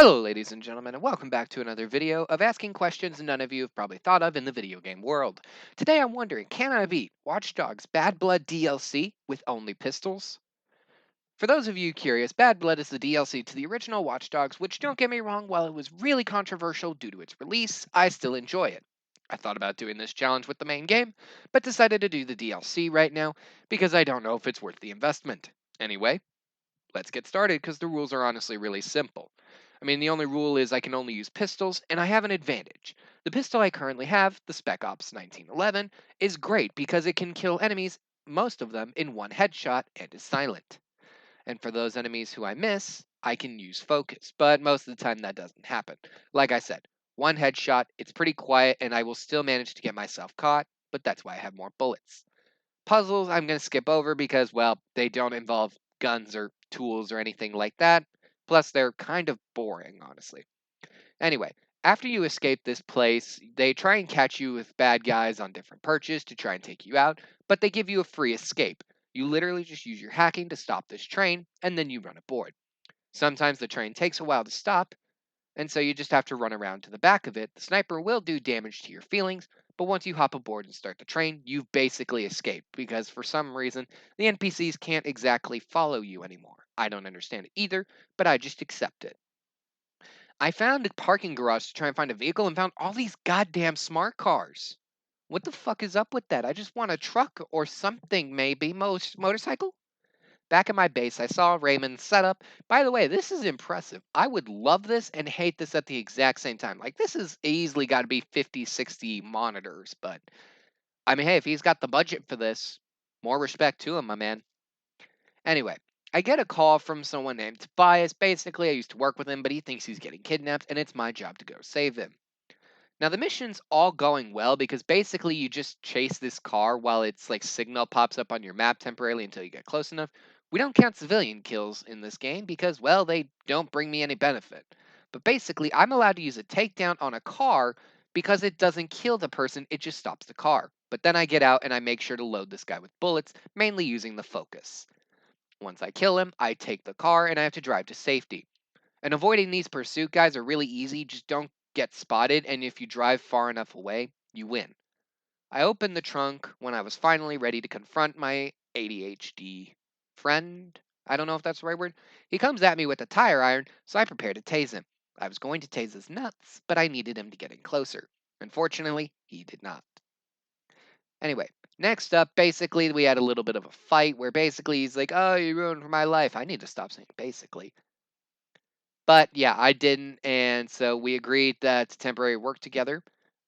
Hello, ladies and gentlemen, and welcome back to another video of asking questions none of you have probably thought of in the video game world. Today I'm wondering, can I beat Watchdogs Bad Blood DLC with only pistols? For those of you curious, Bad Blood is the DLC to the original Watch Dogs, which, don't get me wrong, while it was really controversial due to its release, I still enjoy it. I thought about doing this challenge with the main game, but decided to do the DLC right now because I don't know if it's worth the investment. Anyway, let's get started because the rules are honestly really simple. I mean, the only rule is I can only use pistols, and I have an advantage. The pistol I currently have, the Spec Ops 1911, is great because it can kill enemies, most of them, in one headshot and is silent. And for those enemies who I miss, I can use focus, but most of the time that doesn't happen. Like I said, one headshot, it's pretty quiet, and I will still manage to get myself caught, but that's why I have more bullets. Puzzles I'm going to skip over because, well, they don't involve guns or tools or anything like that. Plus, they're kind of boring, honestly. Anyway, after you escape this place, they try and catch you with bad guys on different perches to try and take you out, but they give you a free escape. You literally just use your hacking to stop this train, and then you run aboard. Sometimes the train takes a while to stop, and so you just have to run around to the back of it. The sniper will do damage to your feelings, but once you hop aboard and start the train, you've basically escaped because for some reason the NPCs can't exactly follow you anymore. I don't understand it either, but I just accept it. I found a parking garage to try and find a vehicle and found all these goddamn smart cars. What the fuck is up with that? I just want a truck or something, maybe. Motorcycle? Back at my base, I saw Raymond's setup. By the way, this is impressive. I would love this and hate this at the exact same time. Like, this is easily got to be 50, 60 monitors, but I mean, hey, if he's got the budget for this, more respect to him, my man. Anyway, I get a call from someone named Tobias. Basically, I used to work with him, but he thinks he's getting kidnapped, and it's my job to go save him. Now the mission's all going well because basically you just chase this car while its like signal pops up on your map temporarily until you get close enough. We don't count civilian kills in this game because well they don't bring me any benefit. But basically I'm allowed to use a takedown on a car because it doesn't kill the person, it just stops the car. But then I get out and I make sure to load this guy with bullets, mainly using the focus. Once I kill him, I take the car and I have to drive to safety. And avoiding these pursuit guys are really easy. Just don't get spotted, and if you drive far enough away, you win. I opened the trunk when I was finally ready to confront my ADHD friend. I don't know if that's the right word. He comes at me with a tire iron, so I prepare to tase him. I was going to tase his nuts, but I needed him to get in closer. Unfortunately, he did not. Anyway, next up, basically, we had a little bit of a fight where basically he's like, "Oh, you ruined my life." I need to stop saying basically. But yeah, I didn't, and so we agreed that to temporary work together.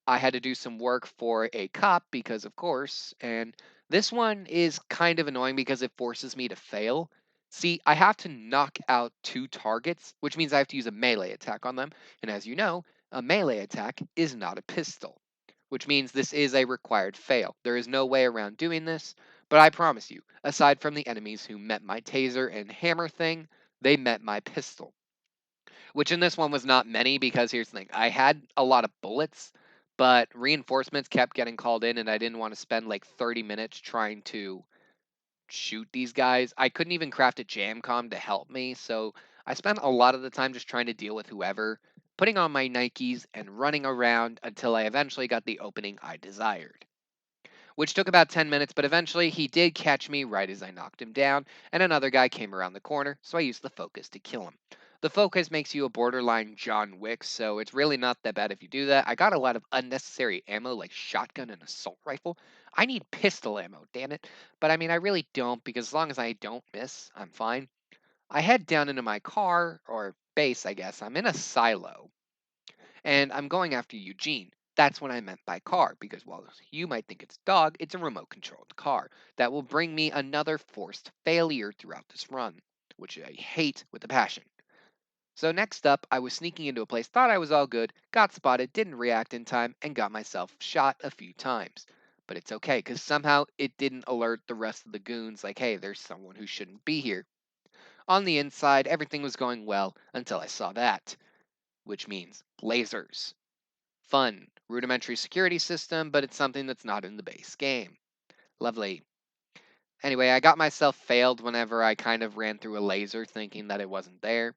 I had to do some work for a cop because, of course, and this one is kind of annoying because it forces me to fail. See, I have to knock out two targets, which means I have to use a melee attack on them. And as you know, a melee attack is not a pistol, which means this is a required fail. There is no way around doing this, but I promise you, aside from the enemies who met my taser and hammer thing, they met my pistol. Which in this one was not many because here's the thing. I had a lot of bullets, but reinforcements kept getting called in and I didn't want to spend like 30 minutes trying to shoot these guys. I couldn't even craft a jam com to help me, so I spent a lot of the time just trying to deal with whoever, putting on my Nikes and running around until I eventually got the opening I desired. Which took about 10 minutes, but eventually he did catch me right as I knocked him down, and another guy came around the corner, so I used the focus to kill him. The focus makes you a borderline John Wick, so it's really not that bad if you do that. I got a lot of unnecessary ammo like shotgun and assault rifle. I need pistol ammo, damn it. But I mean, I really don't because as long as I don't miss, I'm fine. I head down into my car, or base, I guess. I'm in a silo and I'm going after Eugene. That's what I meant by car, because while you might think it's dog, it's a remote controlled car that will bring me another forced failure throughout this run, which I hate with a passion. So next up, I was sneaking into a place, thought I was all good, got spotted, didn't react in time, and got myself shot a few times. But it's okay, because somehow it didn't alert the rest of the goons like, hey, there's someone who shouldn't be here. On the inside, everything was going well until I saw that, which means lasers. Fun, rudimentary security system, but it's something that's not in the base game. Lovely. Anyway, I got myself failed whenever I kind of ran through a laser thinking that it wasn't there.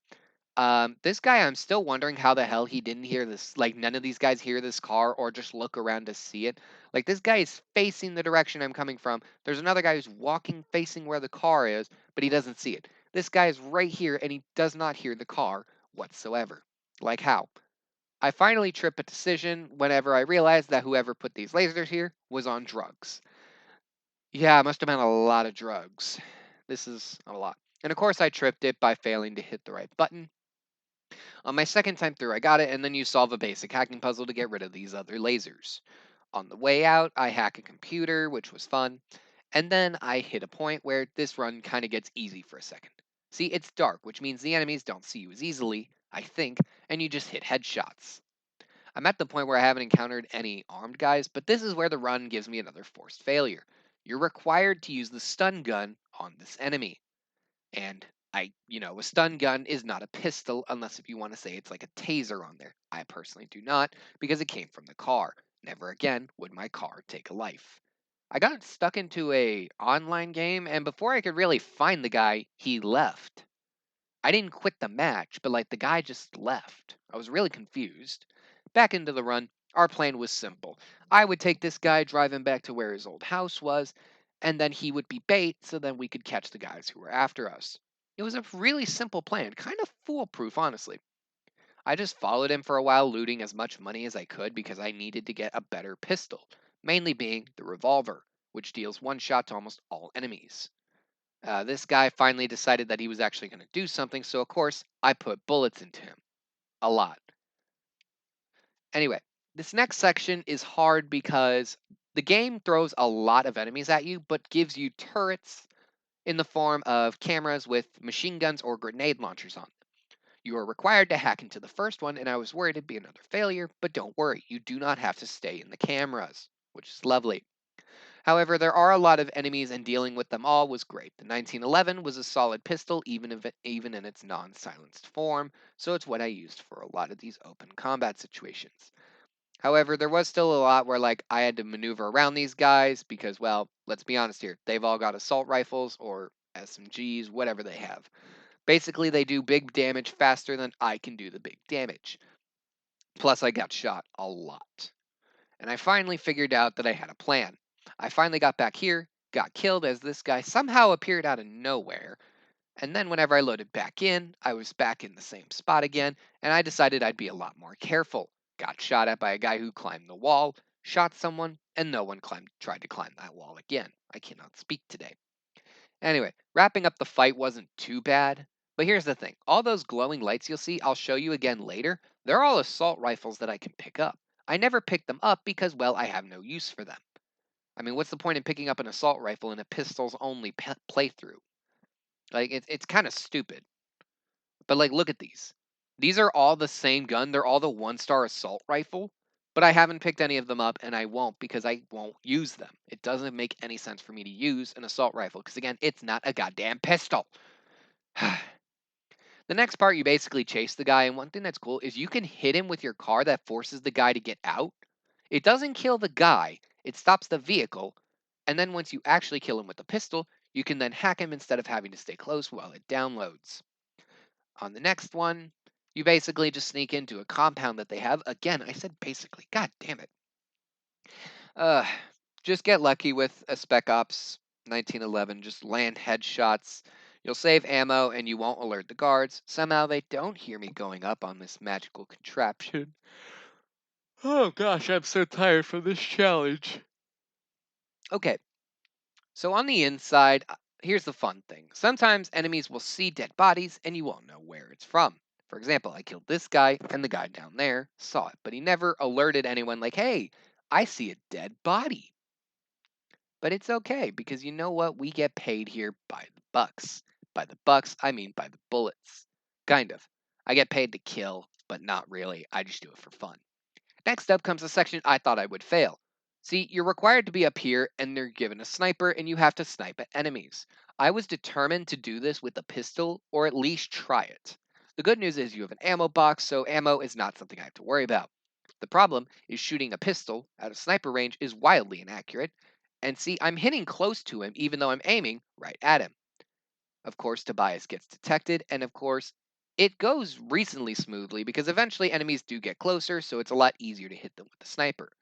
This guy, I'm still wondering how the hell he didn't hear this. Like, none of these guys hear this car or just look around to see it. Like, this guy is facing the direction I'm coming from. There's another guy who's walking facing where the car is, but he doesn't see it. This guy is right here and he does not hear the car whatsoever. Like, how? I finally trip a decision whenever I realized that whoever put these lasers here was on drugs. Yeah, it must have been a lot of drugs. This is a lot. And of course, I tripped it by failing to hit the right button. On my second time through, I got it, and then you solve a basic hacking puzzle to get rid of these other lasers. On the way out, I hack a computer, which was fun, and then I hit a point where this run kind of gets easy for a second. See, it's dark, which means the enemies don't see you as easily, I think, and you just hit headshots. I'm at the point where I haven't encountered any armed guys, but this is where the run gives me another forced failure. You're required to use the stun gun on this enemy. And a stun gun is not a pistol unless if you want to say it's like a taser on there. I personally do not because it came from the car. Never again would my car take a life. I got stuck into a online game and before I could really find the guy, he left. I didn't quit the match, but like the guy just left. I was really confused. Back into the run, our plan was simple. I would take this guy, drive him back to where his old house was, and then he would be bait so then we could catch the guys who were after us. It was a really simple plan, kind of foolproof, honestly. I just followed him for a while, looting as much money as I could because I needed to get a better pistol, mainly being the revolver, which deals one shot to almost all enemies. This guy finally decided that he was actually going to do something, so of course, I put bullets into him. A lot. Anyway, this next section is hard because the game throws a lot of enemies at you, but gives you turrets in the form of cameras with machine guns or grenade launchers on them. You are required to hack into the first one, and I was worried it'd be another failure, but don't worry, you do not have to stay in the cameras, which is lovely. However, there are a lot of enemies, and dealing with them all was great. The 1911 was a solid pistol, even in its non-silenced form, so it's what I used for a lot of these open combat situations. However, there was still a lot where like I had to maneuver around these guys because, well, let's be honest here, they've all got assault rifles or SMGs, whatever they have. Basically, they do big damage faster than I can do the big damage. Plus, I got shot a lot. And I finally figured out that I had a plan. I finally got back here, got killed as this guy somehow appeared out of nowhere, and then whenever I loaded back in, I was back in the same spot again, and I decided I'd be a lot more careful. Got shot at by a guy who climbed the wall, shot someone, and no one tried to climb that wall again. I cannot speak today. Anyway, wrapping up the fight wasn't too bad. But here's the thing all those glowing lights you'll see, I'll show you again later, they're all assault rifles that I can pick up. I never picked them up because, well, I have no use for them. I mean, what's the point in picking up an assault rifle in a pistols only playthrough? Like, it's kind of stupid. But, like, look at these. These are all the same gun, they're all the one-star assault rifle, but I haven't picked any of them up, and I won't because I won't use them. It doesn't make any sense for me to use an assault rifle because, again, it's not a goddamn pistol. The next part, you basically chase the guy, and one thing that's cool is you can hit him with your car that forces the guy to get out. It doesn't kill the guy, it stops the vehicle, and then once you actually kill him with the pistol, you can then hack him instead of having to stay close while it downloads. On the next one, you basically just sneak into a compound that they have. Again, I said basically. God damn it. Uh, just get lucky with a Spec Ops 1911. Just land headshots. You'll save ammo and you won't alert the guards. Somehow they don't hear me going up on this magical contraption. Oh gosh, I'm so tired from this challenge. Okay, so on the inside, here's the fun thing. Sometimes enemies will see dead bodies and you won't know where it's from. For example, I killed this guy and the guy down there saw it, but he never alerted anyone like, hey, I see a dead body. But it's okay because you know what? We get paid here by the bucks. By the bucks, I mean by the bullets. Kind of. I get paid to kill, but not really. I just do it for fun. Next up comes a section I thought I would fail. See, you're required to be up here and they're given a sniper and you have to snipe at enemies. I was determined to do this with a pistol or at least try it. The good news is you have an ammo box, so ammo is not something I have to worry about. The problem is shooting a pistol at a sniper range is wildly inaccurate. And see, I'm hitting close to him even though I'm aiming right at him. Of course, Tobias gets detected, and of course, It goes reasonably smoothly because eventually enemies do get closer, so it's a lot easier to hit them with the sniper.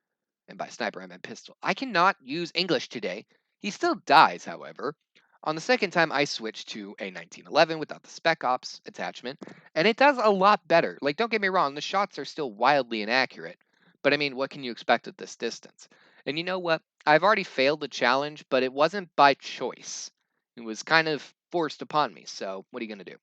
And by sniper, I meant pistol. I cannot use English today. He still dies, however. On the second time, I switched to a 1911 without the Spec Ops attachment, and it does a lot better. Like, don't get me wrong, the shots are still wildly inaccurate, but I mean, what can you expect at this distance? And you know what? I've already failed the challenge, but it wasn't by choice. It was kind of forced upon me, so what are you going to do?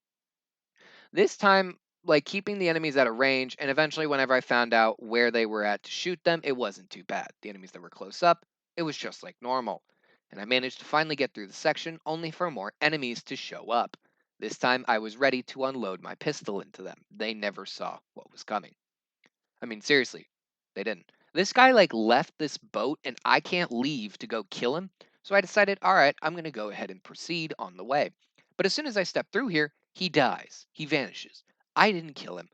This time, like keeping the enemies at a range, and eventually, whenever I found out where they were at to shoot them, it wasn't too bad. The enemies that were close up, it was just like normal. And I managed to finally get through the section, only for more enemies to show up. This time, I was ready to unload my pistol into them. They never saw what was coming. I mean, seriously, they didn't. This guy like left this boat and I can't leave to go kill him. So I decided, all right, I'm going to go ahead and proceed on the way. But as soon as I step through here, he dies. He vanishes. I didn't kill him.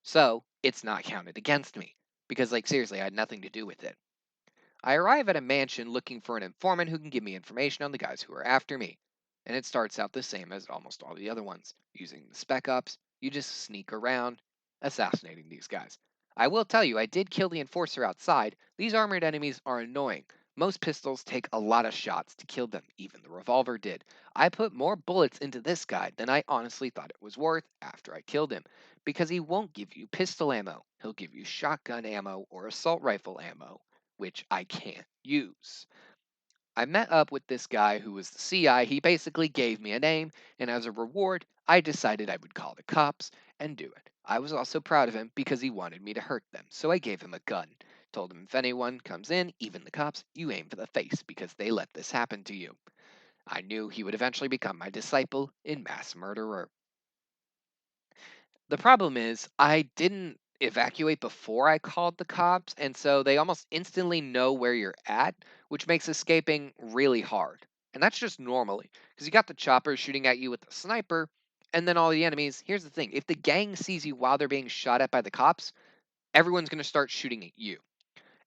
So it's not counted against me because like seriously, I had nothing to do with it. I arrive at a mansion looking for an informant who can give me information on the guys who are after me. And it starts out the same as almost all the other ones. Using the spec ops, you just sneak around, assassinating these guys. I will tell you, I did kill the enforcer outside. These armored enemies are annoying. Most pistols take a lot of shots to kill them, even the revolver did. I put more bullets into this guy than I honestly thought it was worth after I killed him, because he won't give you pistol ammo. He'll give you shotgun ammo or assault rifle ammo, which I can't use. I met up with this guy who was the CI. He basically gave me a name, and as a reward, I decided I would call the cops and do it. I was also proud of him because he wanted me to hurt them, so I gave him a gun. Told him if anyone comes in, even the cops, you aim for the face because they let this happen to you. I knew he would eventually become my disciple in mass murderer. The problem is I didn't evacuate before I called the cops, and so they almost instantly know where you're at, which makes escaping really hard. And that's just normally, because you got the chopper shooting at you with the sniper, and then all the enemies. Here's the thing: if the gang sees you while they're being shot at by the cops, everyone's going to start shooting at you.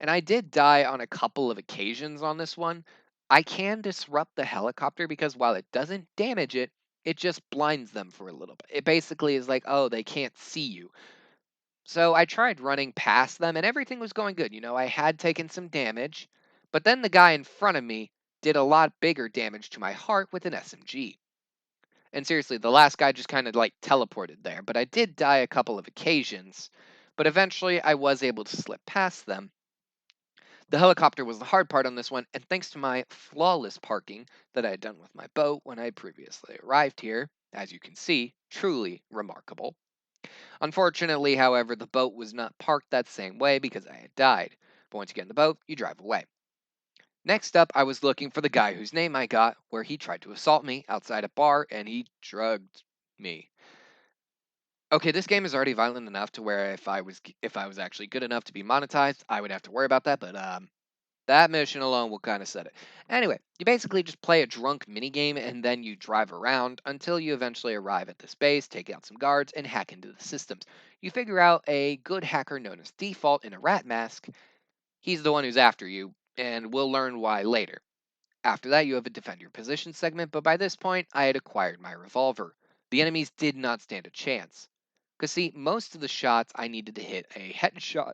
And I did die on a couple of occasions on this one. I can disrupt the helicopter because while it doesn't damage it, it just blinds them for a little bit. It basically is like, oh, they can't see you. So I tried running past them and everything was going good. I had taken some damage, but then the guy in front of me did a lot bigger damage to my heart with an SMG. And seriously, the last guy just kind of like teleported there, but I did die a couple of occasions. But eventually I was able to slip past them. The helicopter was the hard part on this one, and thanks to my flawless parking that I had done with my boat when I had previously arrived here, as you can see, truly remarkable. Unfortunately, however, the boat was not parked that same way because I had died. But once you get in the boat, you drive away. Next up, I was looking for the guy whose name I got, where he tried to assault me outside a bar and he drugged me. Okay, this game is already violent enough to where if I was actually good enough to be monetized, I would have to worry about that, but that mission alone will kind of set it. Anyway, you basically just play a drunk minigame and then you drive around until you eventually arrive at this base, take out some guards, and hack into the systems. You figure out a good hacker known as Default in a rat mask. He's the one who's after you, and we'll learn why later. After that, you have a defend your position segment, but by this point, I had acquired my revolver. The enemies did not stand a chance. Because, see, most of the shots I needed to hit a headshot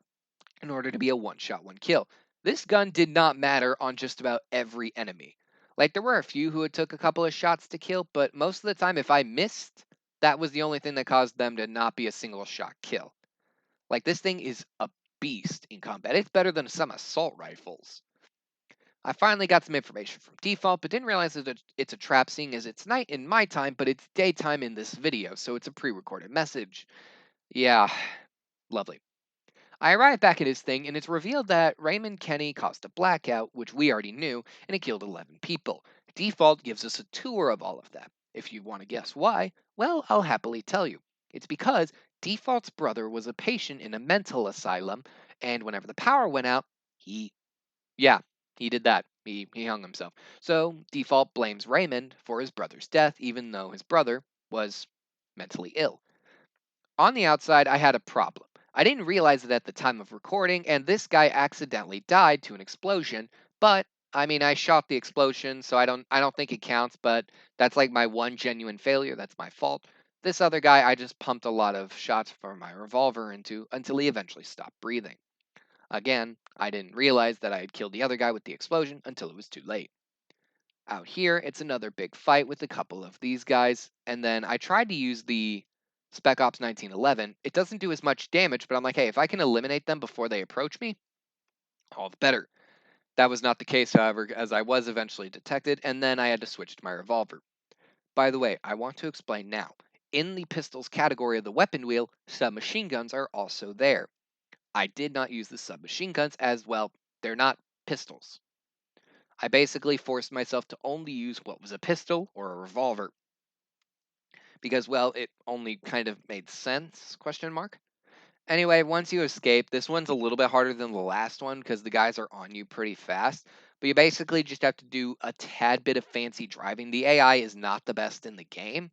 in order to be a one shot, one kill. This gun did not matter on just about every enemy. Like, there were a few who it took a couple of shots to kill, but most of the time, if I missed, that was the only thing that caused them to not be a single shot kill. Like, this thing is a beast in combat. It's better than some assault rifles. I finally got some information from default, but didn't realize that it's a trap seeing as it's night in my time, but it's daytime in this video, so it's a pre recorded message. Yeah, lovely. I arrive back at his thing, and it's revealed that Raymond Kenny caused a blackout, which we already knew, and it killed 11 people. Default gives us a tour of all of that. If you want to guess why, well, I'll happily tell you. It's because Default's brother was a patient in a mental asylum, and whenever the power went out, yeah, he did that. He hung himself. So Default blames Raymond for his brother's death, even though his brother was mentally ill. On the outside, I had a problem. I didn't realize it at the time of recording, and this guy accidentally died to an explosion. But I mean, I shot the explosion, so I don't think it counts. But that's like my one genuine failure. That's my fault. This other guy, I just pumped a lot of shots from my revolver into until he eventually stopped breathing. Again, I didn't realize that I had killed the other guy with the explosion until it was too late. Out here, it's another big fight with a couple of these guys, and then I tried to use the Spec Ops 1911. It doesn't do as much damage, but I'm like, hey, if I can eliminate them before they approach me, all the better. That was not the case, however, as I was eventually detected, and then I had to switch to my revolver. By the way, I want to explain now. In the pistols category of the weapon wheel, submachine guns are also there. I did not use the submachine guns as well, they're not pistols. I basically forced myself to only use what was a pistol or a revolver because, well, it only kind of made sense, question mark. Anyway, once you escape, this one's a little bit harder than the last one because the guys are on you pretty fast, but you basically just have to do a tad bit of fancy driving. The AI is not the best in the game.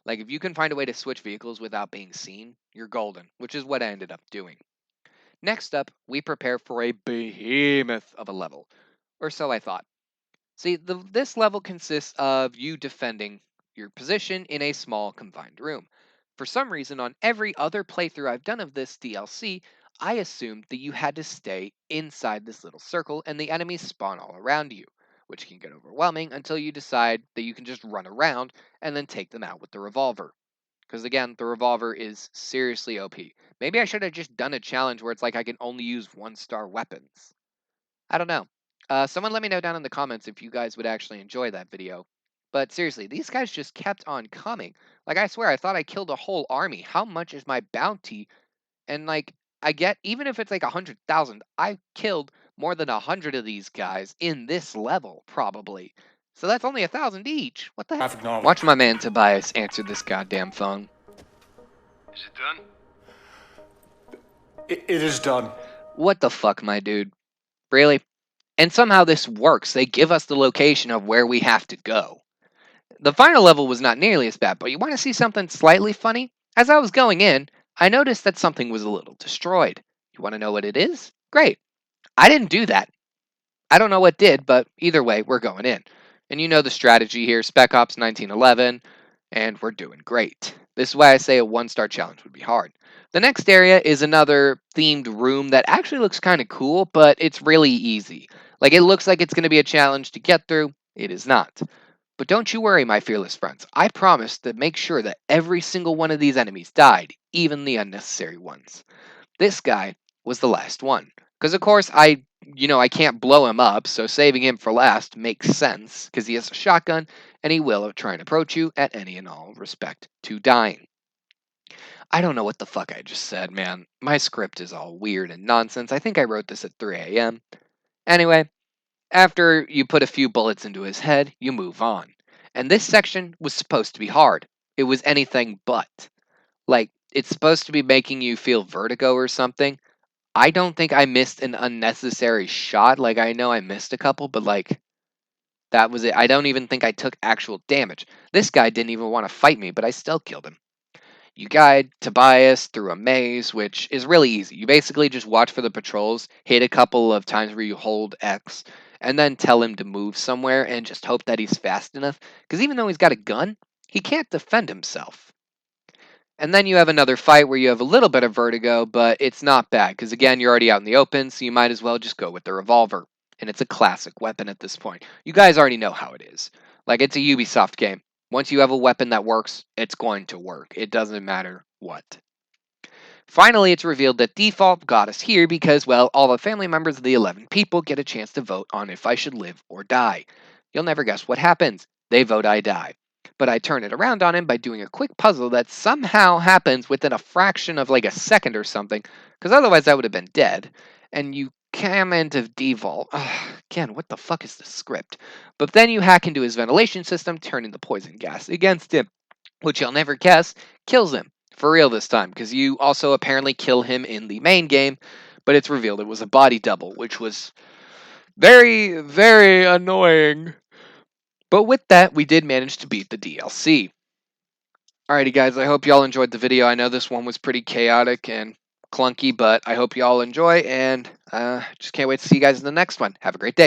Like, if you can find a way to switch vehicles without being seen, you're golden, which is what I ended up doing. Next up, we prepare for a behemoth of a level, or so I thought. See, this level consists of you defending your position in a small confined room. For some reason, on every other playthrough I've done of this DLC, I assumed that you had to stay inside this little circle and the enemies spawn all around you, which can get overwhelming until you decide that you can just run around and then take them out with the revolver. Because again, the revolver is seriously OP. Maybe I should have just done a challenge where it's like I can only use 1-star weapons. I don't know. Someone let me know down in the comments if you guys would actually enjoy that video. But seriously, these guys just kept on coming. Like, I swear, I thought I killed a whole army. How much is my bounty? And, like, I get, even if it's like 100,000, I killed more than 100 of these guys in this level, probably. So that's only 1,000 each. What the heck? Watch my man Tobias answer this goddamn phone. Is it done? It is done. What the fuck, my dude? Really? And somehow this works. They give us the location of where we have to go. The final level was not nearly as bad, but you want to see something slightly funny? As I was going in, I noticed that something was a little destroyed. You want to know what it is? Great. I didn't do that. I don't know what did, but either way, we're going in. And you know the strategy here, Spec Ops 1911, and we're doing great. This is why I say a 1-star challenge would be hard. The next area is another themed room that actually looks kind of cool, but it's really easy. Like, it looks like it's going to be a challenge to get through. It is not. But don't you worry, my fearless friends. I promise to make sure that every single one of these enemies died, even the unnecessary ones. This guy was the last one. Because, of course, I can't blow him up, so saving him for last makes sense, because he has a shotgun, and he will try and approach you at any and all respect to dying. I don't know what the fuck I just said, man. My script is all weird and nonsense. I think I wrote this at 3 a.m. Anyway, after you put a few bullets into his head, you move on. And this section was supposed to be hard. It was anything but. Like, it's supposed to be making you feel vertigo or something. I don't think I missed an unnecessary shot. Like, I know I missed a couple, but like, that was it. I don't even think I took actual damage. This guy didn't even want to fight me, but I still killed him. You guide Tobias through a maze, which is really easy. You basically just watch for the patrols, hit a couple of times where you hold X, and then tell him to move somewhere and just hope that he's fast enough. Because even though he's got a gun, he can't defend himself. And then you have another fight where you have a little bit of vertigo, but it's not bad because, again, you're already out in the open, so you might as well just go with the revolver. And it's a classic weapon at this point. You guys already know how it is. Like, it's a Ubisoft game. Once you have a weapon that works, it's going to work. It doesn't matter what. Finally, it's revealed that default got us here because, well, all the family members of the 11 people get a chance to vote on if I should live or die. You'll never guess what happens. They vote I die. But I turn it around on him by doing a quick puzzle that somehow happens within a fraction of like a second or something, because otherwise I would have been dead. And you come into default. Again, what the fuck is the script? But then you hack into his ventilation system, turning the poison gas against him, which you'll never guess kills him. For real this time, because you also apparently kill him in the main game, but it's revealed it was a body double, which was very, very annoying. But with that, we did manage to beat the DLC. Alrighty, guys, I hope y'all enjoyed the video. I know this one was pretty chaotic and clunky, but I hope y'all enjoy, and just can't wait to see you guys in the next one. Have a great day.